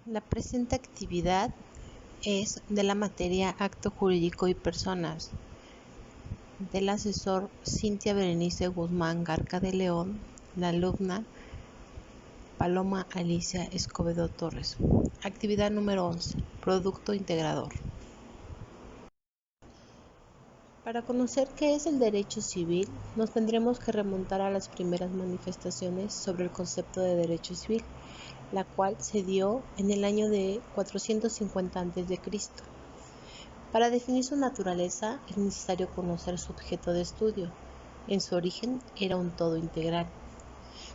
La presente actividad es de la materia Acto Jurídico y Personas, del asesor Cintia Berenice Guzmán Garca de León, la alumna Paloma Alicia Escobedo Torres. Actividad número 11. Producto integrador. Para conocer qué es el derecho civil, nos tendremos que remontar a las primeras manifestaciones sobre el concepto de derecho civil, la cual se dio en el año de 450 a.C. Para definir su naturaleza es necesario conocer su objeto de estudio. En su origen era un todo integral.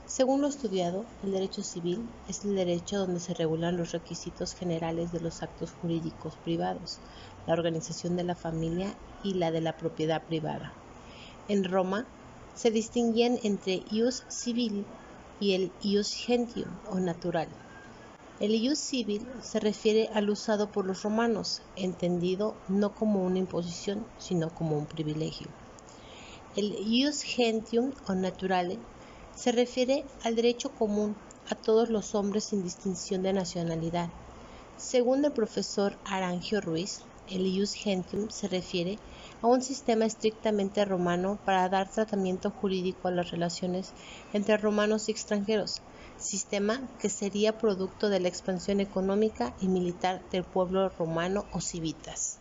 Según lo estudiado, el derecho civil es el derecho donde se regulan los requisitos generales de los actos jurídicos privados, la organización de la familia y la de la propiedad privada. En Roma se distinguían entre ius civili y el ius gentium o natural. El ius civil se refiere al usado por los romanos, entendido no como una imposición, sino como un privilegio. El ius gentium o naturale se refiere al derecho común a todos los hombres sin distinción de nacionalidad. Según el profesor Arangio Ruiz, el ius gentium se refiere a un sistema estrictamente romano para dar tratamiento jurídico a las relaciones entre romanos y extranjeros, sistema que sería producto de la expansión económica y militar del pueblo romano o civitas.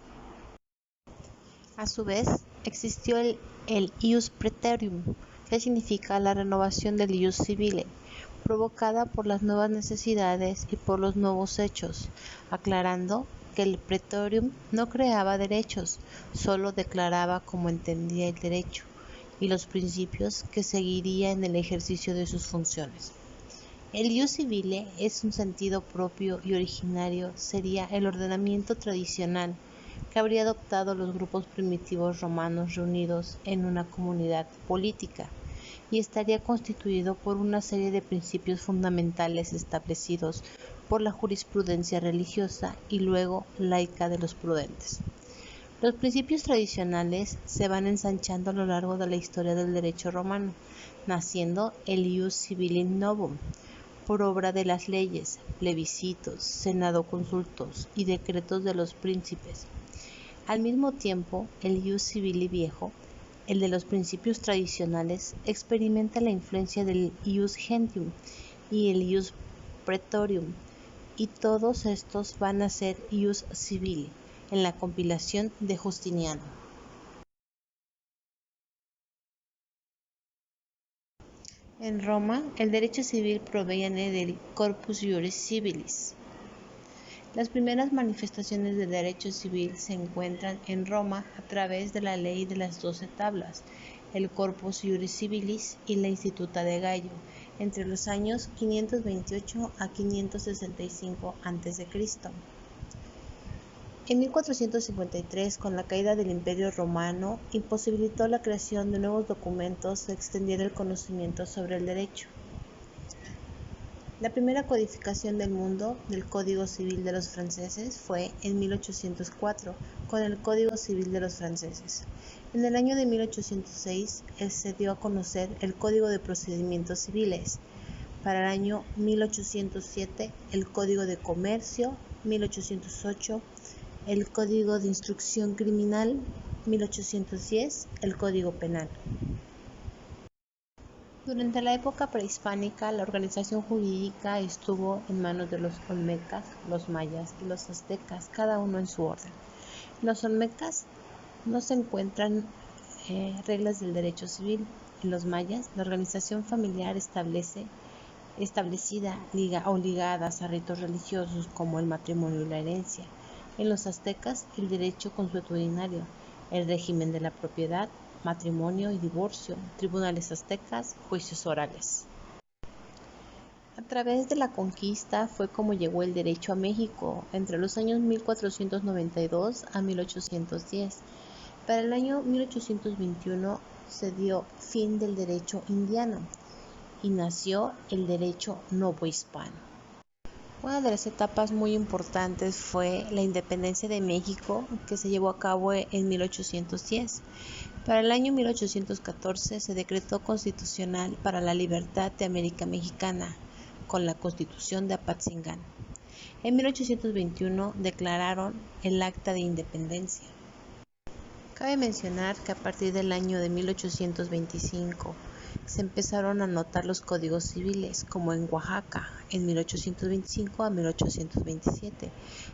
A su vez, existió el ius praetorium, que significa la renovación del ius civile, provocada por las nuevas necesidades y por los nuevos hechos, aclarando que el praetorium no creaba derechos, solo declaraba cómo entendía el derecho y los principios que seguiría en el ejercicio de sus funciones. El ius civile es un sentido propio y originario, sería el ordenamiento tradicional que habría adoptado los grupos primitivos romanos reunidos en una comunidad política y estaría constituido por una serie de principios fundamentales establecidos por la jurisprudencia religiosa y luego laica de los prudentes. Los principios tradicionales se van ensanchando a lo largo de la historia del derecho romano, naciendo el ius civilis novum, por obra de las leyes, plebiscitos, senado consultos y decretos de los príncipes. Al mismo tiempo, el ius civili viejo, el de los principios tradicionales, experimenta la influencia del ius gentium y el ius praetorium, y todos estos van a ser ius civili en la compilación de Justiniano. En Roma, el derecho civil proviene del Corpus Juris Civilis. Las primeras manifestaciones del derecho civil se encuentran en Roma a través de la ley de las 12 tablas, el Corpus Juris Civilis y la Instituta de Gallo, entre los años 528 a 565 a.C. En 1453, con la caída del Imperio Romano, imposibilitó la creación de nuevos documentos que extendieran el conocimiento sobre el derecho. La primera codificación del mundo del Código Civil de los franceses fue en 1804, con el Código Civil de los franceses. En el año de 1806 se dio a conocer el Código de Procedimientos Civiles. Para el año 1807, el Código de Comercio, 1808, el Código de Instrucción Criminal, 1810, el Código Penal. Durante la época prehispánica, la organización jurídica estuvo en manos de los olmecas, los mayas y los aztecas, cada uno en su orden. En los olmecas no se encuentran reglas del derecho civil. En los mayas, la organización familiar establecida o ligadas a ritos religiosos como el matrimonio y la herencia. En los aztecas, el derecho consuetudinario, el régimen de la propiedad, matrimonio y divorcio, tribunales aztecas, juicios orales. A través de la conquista fue como llegó el derecho a México entre los años 1492 a 1810. Para el año 1821 se dio fin del derecho indiano y nació el derecho novohispano. Una de las etapas muy importantes fue la independencia de México, que se llevó a cabo en 1810. Para el año 1814 se decretó constitucional para la libertad de América Mexicana, con la Constitución de Apatzingán. En 1821 declararon el Acta de Independencia. Cabe mencionar que a partir del año de 1825 se empezaron a anotar los códigos civiles, como en Oaxaca, en 1825 a 1827,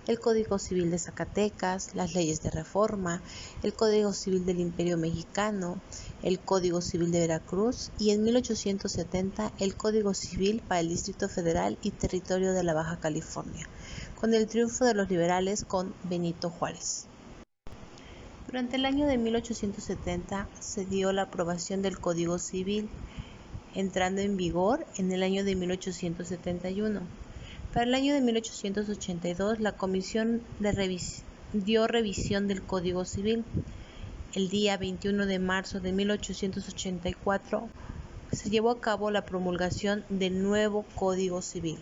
el Código Civil de Zacatecas, las leyes de reforma, el Código Civil del Imperio Mexicano, el Código Civil de Veracruz y en 1870 el Código Civil para el Distrito Federal y Territorio de la Baja California, con el triunfo de los liberales con Benito Juárez. Durante el año de 1870 se dio la aprobación del Código Civil, entrando en vigor en el año de 1871. Para el año de 1882 la Comisión dio revisión del Código Civil. El día 21 de marzo de 1884 se llevó a cabo la promulgación del nuevo Código Civil.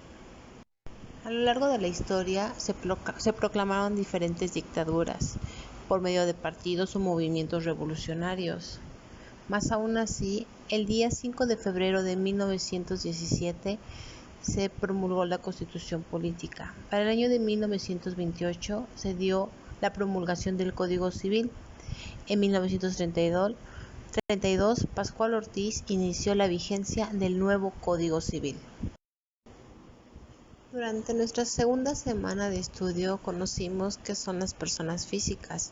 A lo largo de la historia se proclamaron diferentes dictaduras por medio de partidos o movimientos revolucionarios. Más aún así, el día 5 de febrero de 1917 se promulgó la Constitución Política. Para el año de 1928 se dio la promulgación del Código Civil. En 1932, Pascual Ortiz inició la vigencia del nuevo Código Civil. Durante nuestra segunda semana de estudio conocimos qué son las personas físicas,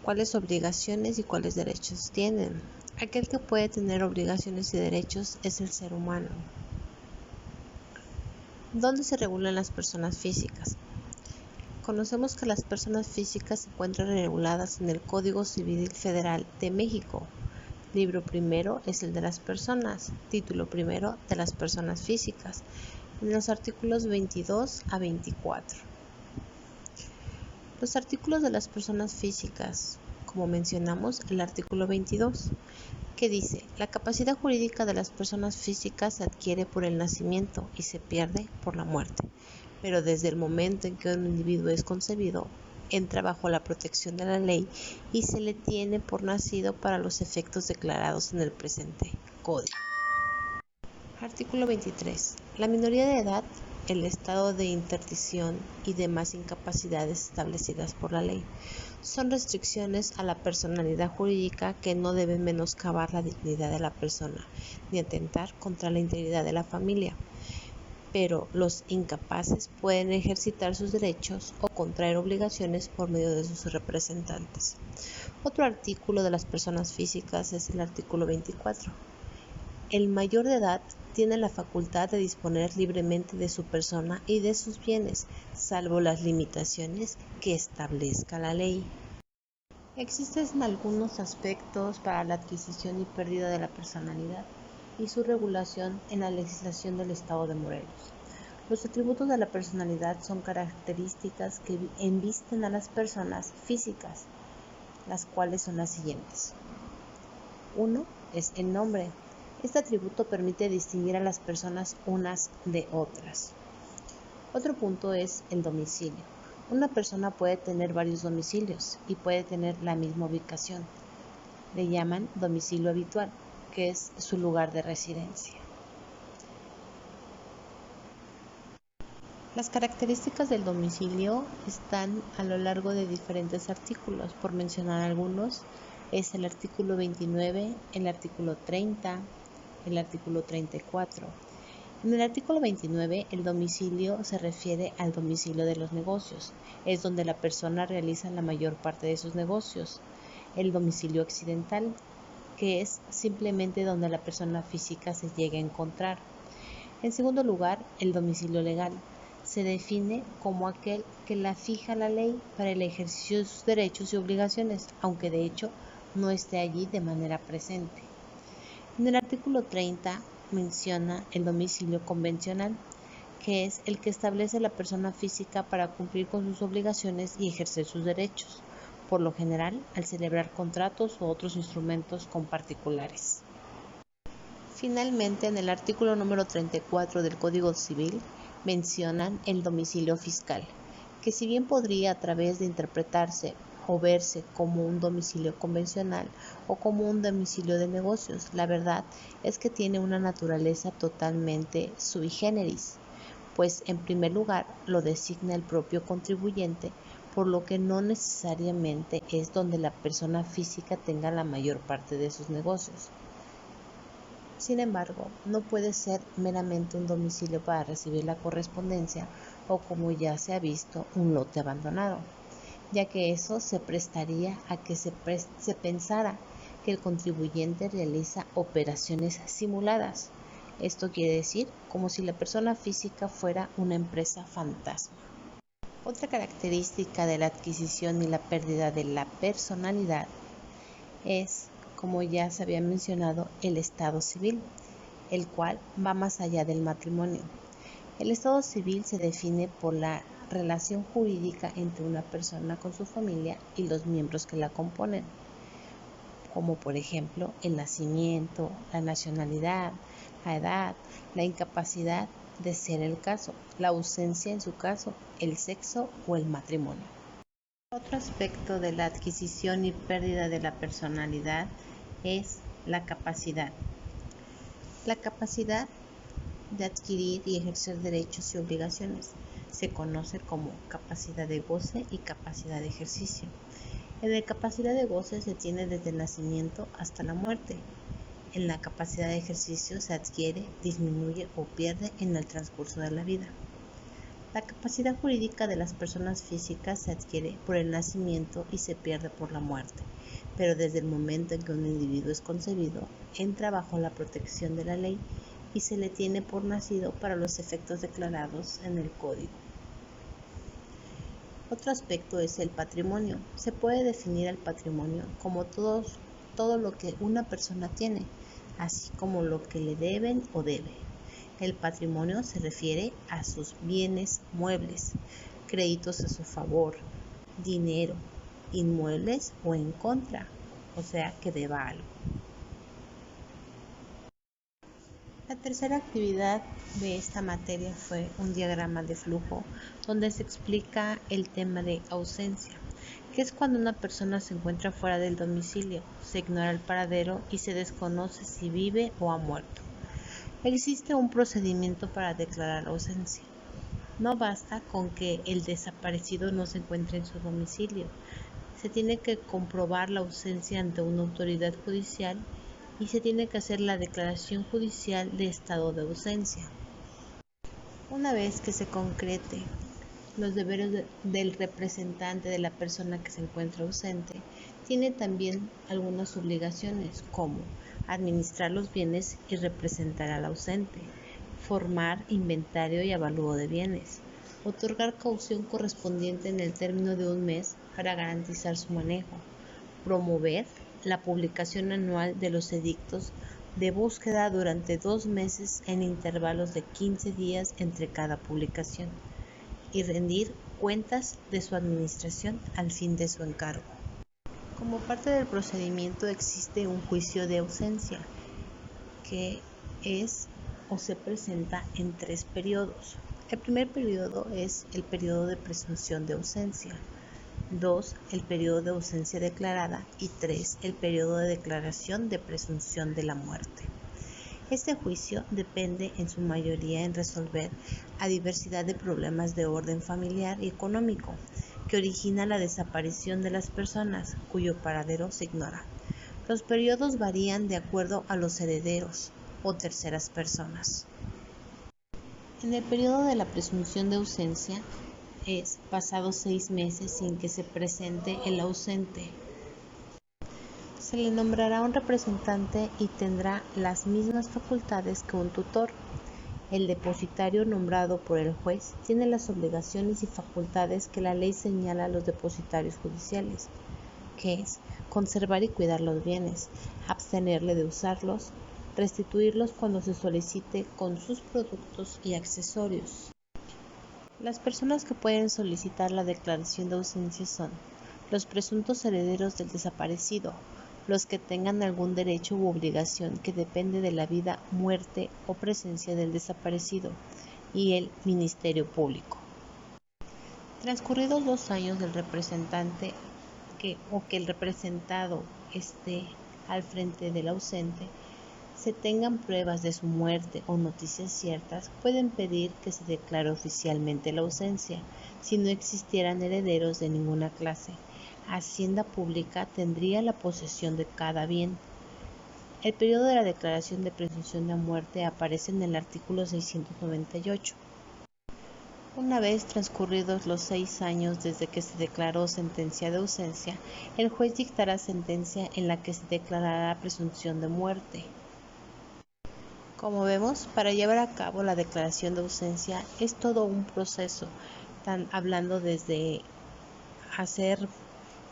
cuáles obligaciones y cuáles derechos tienen. Aquel que puede tener obligaciones y derechos es el ser humano. ¿Dónde se regulan las personas físicas? Conocemos que las personas físicas se encuentran reguladas en el Código Civil Federal de México. Libro primero es el de las personas, título primero de las personas físicas, en los artículos 22 a 24. Los artículos de las personas físicas, como mencionamos, el artículo 22, que dice: la capacidad jurídica de las personas físicas se adquiere por el nacimiento y se pierde por la muerte, pero desde el momento en que un individuo es concebido, entra bajo la protección de la ley y se le tiene por nacido para los efectos declarados en el presente Código. Artículo 23. La minoría de edad, el estado de interdicción y demás incapacidades establecidas por la ley son restricciones a la personalidad jurídica que no deben menoscabar la dignidad de la persona ni atentar contra la integridad de la familia, pero los incapaces pueden ejercitar sus derechos o contraer obligaciones por medio de sus representantes. Otro artículo de las personas físicas es el artículo 24. El mayor de edad tiene la facultad de disponer libremente de su persona y de sus bienes, salvo las limitaciones que establezca la ley. Existen algunos aspectos para la adquisición y pérdida de la personalidad y su regulación en la legislación del Estado de Morelos. Los atributos de la personalidad son características que embisten a las personas físicas, las cuales son las siguientes. 1. Es el nombre. Este atributo permite distinguir a las personas unas de otras. Otro punto es el domicilio. Una persona puede tener varios domicilios y puede tener la misma ubicación. Le llaman domicilio habitual, que es su lugar de residencia. Las características del domicilio están a lo largo de diferentes artículos. Por mencionar algunos, es el artículo 29, el artículo 30, el artículo 34. En el artículo 29, el domicilio se refiere al domicilio de los negocios. Es donde la persona realiza la mayor parte de sus negocios. El domicilio accidental, que es simplemente donde la persona física se llega a encontrar. En segundo lugar, el domicilio legal. Se define como aquel que la fija la ley para el ejercicio de sus derechos y obligaciones, aunque de hecho no esté allí de manera presente. En el artículo 30 menciona el domicilio convencional, que es el que establece la persona física para cumplir con sus obligaciones y ejercer sus derechos, por lo general al celebrar contratos u otros instrumentos con particulares. Finalmente, en el artículo número 34 del Código Civil mencionan el domicilio fiscal, que si bien podría a través de interpretarse o verse como un domicilio convencional o como un domicilio de negocios, la verdad es que tiene una naturaleza totalmente sui generis, pues en primer lugar lo designa el propio contribuyente, por lo que no necesariamente es donde la persona física tenga la mayor parte de sus negocios. Sin embargo, no puede ser meramente un domicilio para recibir la correspondencia o, como ya se ha visto, un lote abandonado, ya que eso se prestaría a que se pensara que el contribuyente realiza operaciones simuladas. Esto quiere decir como si la persona física fuera una empresa fantasma. Otra característica de la adquisición y la pérdida de la personalidad es, como ya se había mencionado, el estado civil, el cual va más allá del matrimonio. El estado civil se define por la relación jurídica entre una persona con su familia y los miembros que la componen, como por ejemplo el nacimiento, la nacionalidad, la edad, la incapacidad de ser el caso, la ausencia en su caso, el sexo o el matrimonio. Otro aspecto de la adquisición y pérdida de la personalidad es la capacidad. La capacidad de adquirir y ejercer derechos y obligaciones se conoce como capacidad de goce y capacidad de ejercicio. En la capacidad de goce se tiene desde el nacimiento hasta la muerte. En la capacidad de ejercicio se adquiere, disminuye o pierde en el transcurso de la vida. La capacidad jurídica de las personas físicas se adquiere por el nacimiento y se pierde por la muerte, pero desde el momento en que un individuo es concebido, entra bajo la protección de la ley y se le tiene por nacido para los efectos declarados en el Código. Otro aspecto es el patrimonio. Se puede definir al patrimonio como todo lo que una persona tiene, así como lo que le deben o debe. El patrimonio se refiere a sus bienes muebles, créditos a su favor, dinero, inmuebles o en contra, o sea que deba algo. La tercera actividad de esta materia fue un diagrama de flujo donde se explica el tema de ausencia, que es cuando una persona se encuentra fuera del domicilio, se ignora el paradero y se desconoce si vive o ha muerto. Existe un procedimiento para declarar ausencia. No basta con que el desaparecido no se encuentre en su domicilio. Se tiene que comprobar la ausencia ante una autoridad judicial y se tiene que hacer la declaración judicial de estado de ausencia. Una vez que se concrete los deberes del representante de la persona que se encuentra ausente, tiene también algunas obligaciones como administrar los bienes y representar al ausente, formar inventario y avalúo de bienes, otorgar caución correspondiente en el término de un mes para garantizar su manejo, promover la publicación anual de los edictos de búsqueda durante 2 meses en intervalos de 15 días entre cada publicación y rendir cuentas de su administración al fin de su encargo. Como parte del procedimiento existe un juicio de ausencia que es o se presenta en 3 periodos. El primer periodo es el periodo de presunción de ausencia, 2, el periodo de ausencia declarada y 3, el periodo de declaración de presunción de la muerte. Este juicio depende en su mayoría en resolver a diversidad de problemas de orden familiar y económico que origina la desaparición de las personas cuyo paradero se ignora. Los periodos varían de acuerdo a los herederos o terceras personas. En el periodo de la presunción de ausencia es pasados 6 meses sin que se presente el ausente. Se le nombrará un representante y tendrá las mismas facultades que un tutor. El depositario nombrado por el juez tiene las obligaciones y facultades que la ley señala a los depositarios judiciales, que es conservar y cuidar los bienes, abstenerle de usarlos, restituirlos cuando se solicite con sus productos y accesorios. Las personas que pueden solicitar la declaración de ausencia son los presuntos herederos del desaparecido, los que tengan algún derecho u obligación que depende de la vida, muerte o presencia del desaparecido, y el Ministerio Público. Transcurridos 2 años del representante que el representado esté al frente del ausente, se tengan pruebas de su muerte o noticias ciertas, pueden pedir que se declare oficialmente la ausencia, si no existieran herederos de ninguna clase. Hacienda Pública tendría la posesión de cada bien. El periodo de la declaración de presunción de muerte aparece en el artículo 698. Una vez transcurridos los 6 años desde que se declaró sentencia de ausencia, el juez dictará sentencia en la que se declarará presunción de muerte. Como vemos, para llevar a cabo la declaración de ausencia es todo un proceso, hablando desde hacer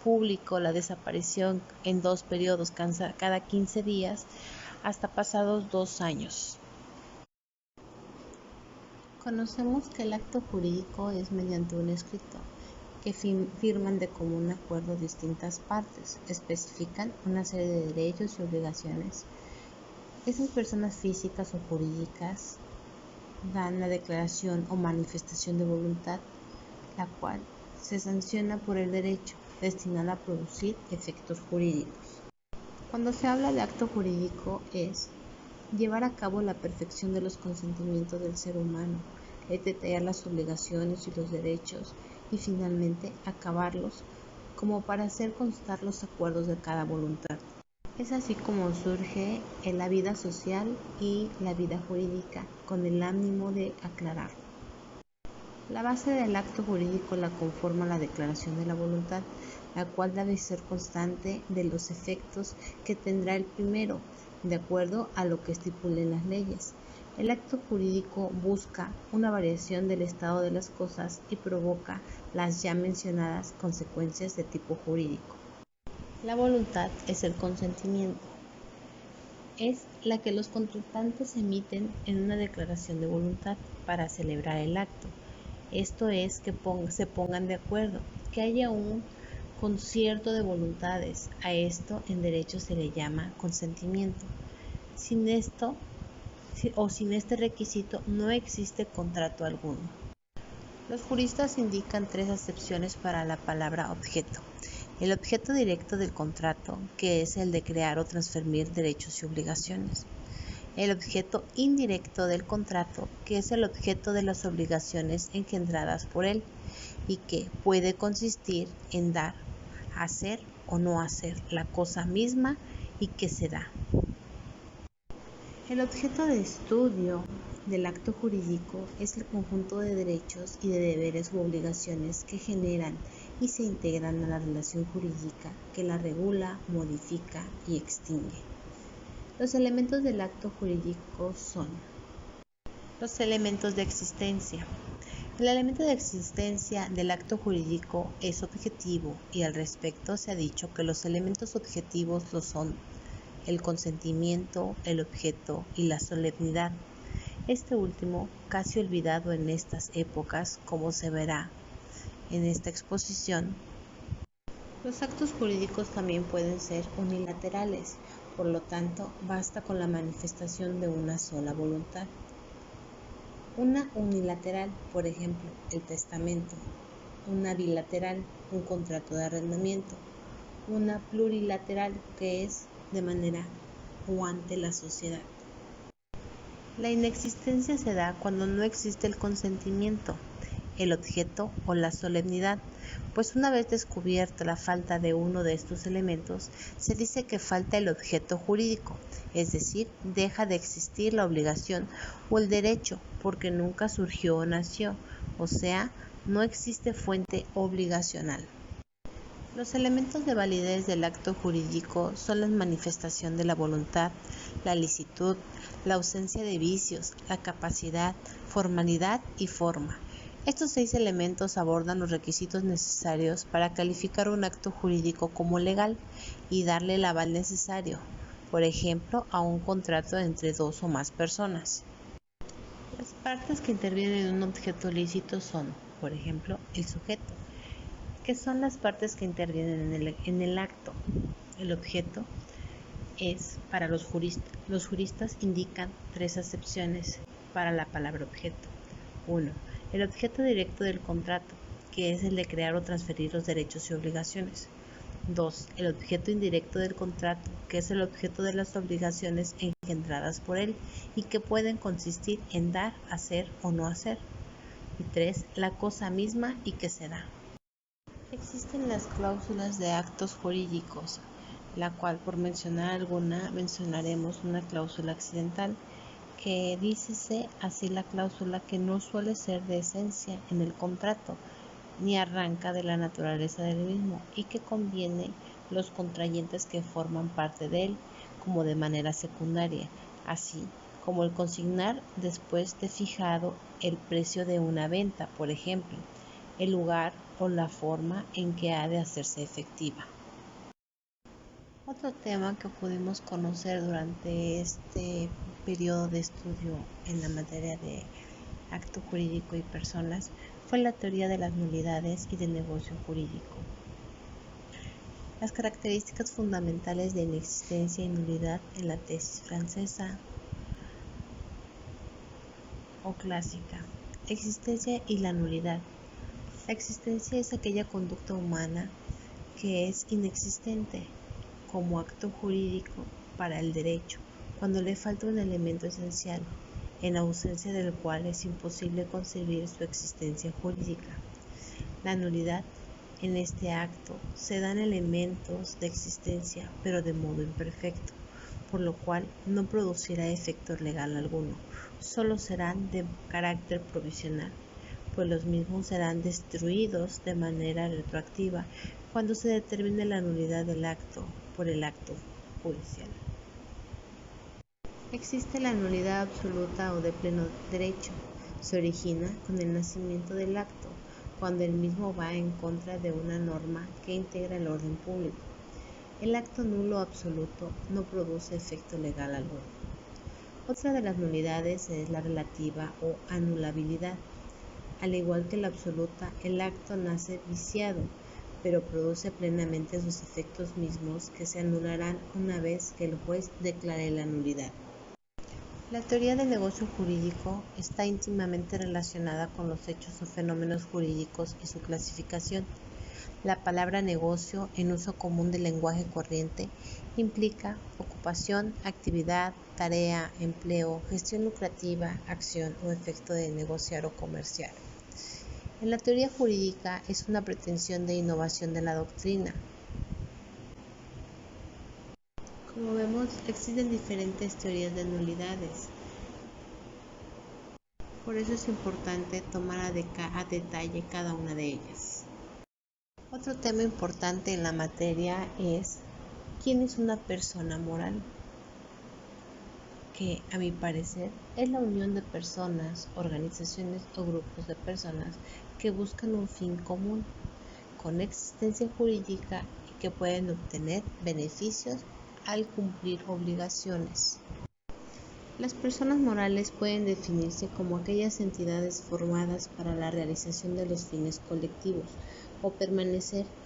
público la desaparición en 2 periodos cada 15 días hasta pasados 2 años. Conocemos que el acto jurídico es mediante un escrito que firman de común acuerdo distintas partes, especifican una serie de derechos y obligaciones. Esas personas físicas o jurídicas dan la declaración o manifestación de voluntad, la cual se sanciona por el derecho, destinada a producir efectos jurídicos. Cuando se habla de acto jurídico es llevar a cabo la perfección de los consentimientos del ser humano, es detallar las obligaciones y los derechos y finalmente acabarlos como para hacer constar los acuerdos de cada voluntad. Es así como surge en la vida social y la vida jurídica con el ánimo de aclararlo. La base del acto jurídico la conforma la declaración de la voluntad, la cual debe ser constante de los efectos que tendrá el primero, de acuerdo a lo que estipulen las leyes. El acto jurídico busca una variación del estado de las cosas y provoca las ya mencionadas consecuencias de tipo jurídico. La voluntad es el consentimiento. Es la que los contratantes emiten en una declaración de voluntad para celebrar el acto. Esto es que se pongan de acuerdo, que haya un concierto de voluntades. A esto en derecho se le llama consentimiento. Sin esto o sin este requisito no existe contrato alguno. Los juristas indican 3 acepciones para la palabra objeto. El objeto directo del contrato, que es el de crear o transferir derechos y obligaciones. El objeto indirecto del contrato, que es el objeto de las obligaciones engendradas por él y que puede consistir en dar, hacer o no hacer la cosa misma y que se da. El objeto de estudio del acto jurídico es el conjunto de derechos y de deberes u obligaciones que generan y se integran a la relación jurídica que la regula, modifica y extingue. Los elementos del acto jurídico son los elementos de existencia. El elemento de existencia del acto jurídico es objetivo y al respecto se ha dicho que los elementos objetivos lo son el consentimiento, el objeto y la solemnidad. Este último, casi olvidado en estas épocas, como se verá en esta exposición. Los actos jurídicos también pueden ser unilaterales, por lo tanto, basta con la manifestación de una sola voluntad. Una unilateral, por ejemplo, el testamento. Una bilateral, un contrato de arrendamiento. Una plurilateral, que es de manera o ante la sociedad. La inexistencia se da cuando no existe el consentimiento, el objeto o la solemnidad, pues una vez descubierta la falta de uno de estos elementos, se dice que falta el objeto jurídico, es decir, deja de existir la obligación o el derecho porque nunca surgió o nació, o sea, no existe fuente obligacional. Los elementos de validez del acto jurídico son la manifestación de la voluntad, la licitud, la ausencia de vicios, la capacidad, formalidad y forma. Estos 6 elementos abordan los requisitos necesarios para calificar un acto jurídico como legal y darle el aval necesario, por ejemplo, a un contrato entre 2 o más personas. Las partes que intervienen en un objeto lícito son, por ejemplo, el sujeto, que son las partes que intervienen en el acto. El objeto es para los juristas. Los juristas indican 3 acepciones para la palabra objeto. 1. El objeto directo del contrato, que es el de crear o transferir los derechos y obligaciones. 2. El objeto indirecto del contrato, que es el objeto de las obligaciones engendradas por él y que pueden consistir en dar, hacer o no hacer. Y 3. La cosa misma y que se da. Existen las cláusulas de actos jurídicos, la cual, por mencionar alguna, mencionaremos una cláusula accidental, que dícese así la cláusula que no suele ser de esencia en el contrato, ni arranca de la naturaleza del mismo, y que conviene los contrayentes que forman parte de él, como de manera secundaria, así como el consignar después de fijado el precio de una venta, por ejemplo, el lugar o la forma en que ha de hacerse efectiva. Otro tema que pudimos conocer durante este periodo de estudio en la materia de acto jurídico y personas fue la teoría de las nulidades y del negocio jurídico. Las características fundamentales de inexistencia y nulidad en la tesis francesa o clásica. Existencia y la nulidad. La existencia es aquella conducta humana que es inexistente como acto jurídico para el derecho, cuando le falta un elemento esencial, en ausencia del cual es imposible concebir su existencia jurídica. La nulidad, en este acto, se dan elementos de existencia, pero de modo imperfecto, por lo cual no producirá efecto legal alguno, solo serán de carácter provisional, pues los mismos serán destruidos de manera retroactiva cuando se determine la nulidad del acto por el acto judicial. Existe la nulidad absoluta o de pleno derecho. Se origina con el nacimiento del acto, cuando el mismo va en contra de una norma que integra el orden público. El acto nulo absoluto no produce efecto legal alguno. Otra de las nulidades es la relativa o anulabilidad. Al igual que la absoluta, el acto nace viciado, pero produce plenamente sus efectos mismos que se anularán una vez que el juez declare la nulidad. La teoría del negocio jurídico está íntimamente relacionada con los hechos o fenómenos jurídicos y su clasificación. La palabra negocio, en uso común del lenguaje corriente, implica ocupación, actividad, tarea, empleo, gestión lucrativa, acción o efecto de negociar o comerciar. En la teoría jurídica es una pretensión de innovación de la doctrina. Como vemos, existen diferentes teorías de nulidades. Por eso es importante tomar a detalle cada una de ellas. Otro tema importante en la materia es ¿quién es una persona moral? Que, a mi parecer, es la unión de personas, organizaciones o grupos de personas que buscan un fin común, con existencia jurídica y que pueden obtener beneficios al cumplir obligaciones. Las personas morales pueden definirse como aquellas entidades formadas para la realización de los fines colectivos o pertenecer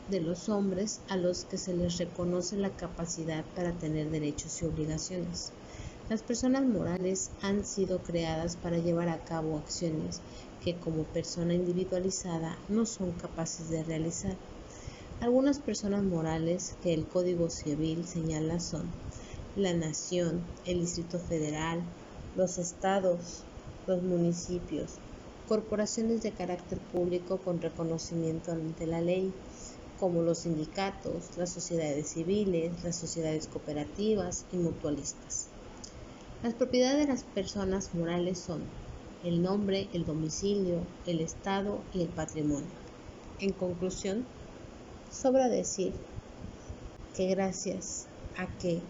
de los hombres a los que se les reconoce la capacidad para tener derechos y obligaciones. Las personas morales han sido creadas para llevar a cabo acciones que como persona individualizada no son capaces de realizar. Algunas personas morales que el Código Civil señala son la Nación, el Distrito Federal, los estados, los municipios, corporaciones de carácter público con reconocimiento ante la ley, como los sindicatos, las sociedades civiles, las sociedades cooperativas y mutualistas. Las propiedades de las personas morales son el nombre, el domicilio, el estado y el patrimonio. En conclusión, sobra decir que gracias a que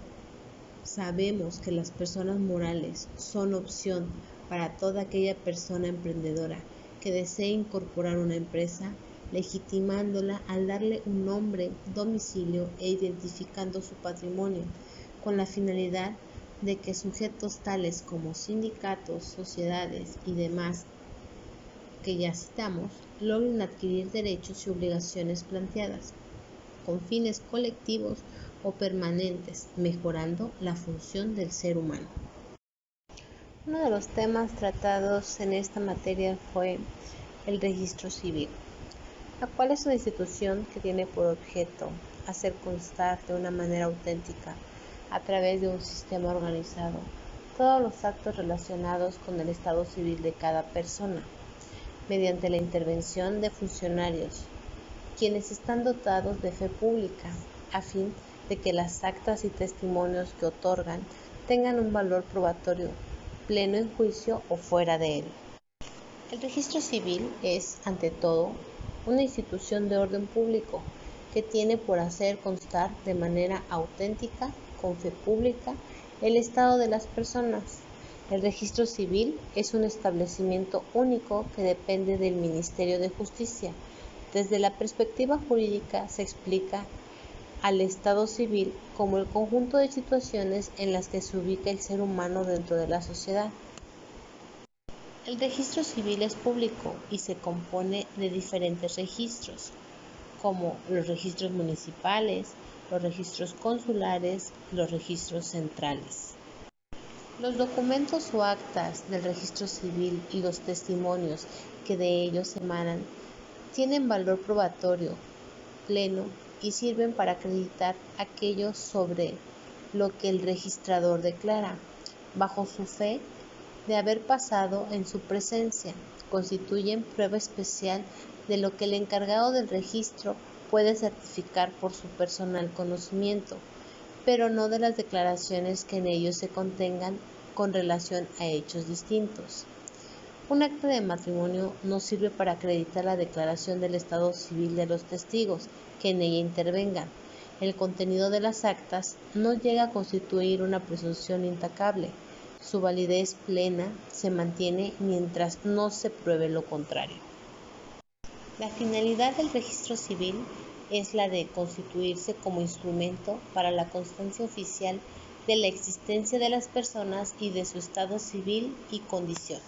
sabemos que las personas morales son opción para toda aquella persona emprendedora que desee incorporar una empresa, legitimándola al darle un nombre, domicilio e identificando su patrimonio, con la finalidad de que sujetos tales como sindicatos, sociedades y demás que ya citamos, logren adquirir derechos y obligaciones planteadas, con fines colectivos o permanentes, mejorando la función del ser humano. Uno de los temas tratados en esta materia fue el registro civil. la cual es una institución que tiene por objeto hacer constar de una manera auténtica, a través de un sistema organizado, todos los actos relacionados con el estado civil de cada persona, mediante la intervención de funcionarios, quienes están dotados de fe pública, a fin de que las actas y testimonios que otorgan tengan un valor probatorio pleno en juicio o fuera de él. El registro civil es, ante todo, una institución de orden público que tiene por hacer constar de manera auténtica, con fe pública, el estado de las personas. El registro civil es un establecimiento único que depende del Ministerio de Justicia. Desde la perspectiva jurídica se explica al estado civil como el conjunto de situaciones en las que se ubica el ser humano dentro de la sociedad. El registro civil es público y se compone de diferentes registros, como los registros municipales, los registros consulares y los registros centrales. Los documentos o actas del registro civil y los testimonios que de ellos emanan tienen valor probatorio pleno y sirven para acreditar aquello sobre lo que el registrador declara, bajo su fe de haber pasado en su presencia. Constituyen prueba especial de lo que el encargado del registro puede certificar por su personal conocimiento, pero no de las declaraciones que en ellos se contengan con relación a hechos distintos. Un acta de matrimonio no sirve para acreditar la declaración del estado civil de los testigos que en ella intervengan. El contenido de las actas no llega a constituir una presunción intacable. Su validez plena se mantiene mientras no se pruebe lo contrario. La finalidad del registro civil es la de constituirse como instrumento para la constancia oficial de la existencia de las personas y de su estado civil y condición.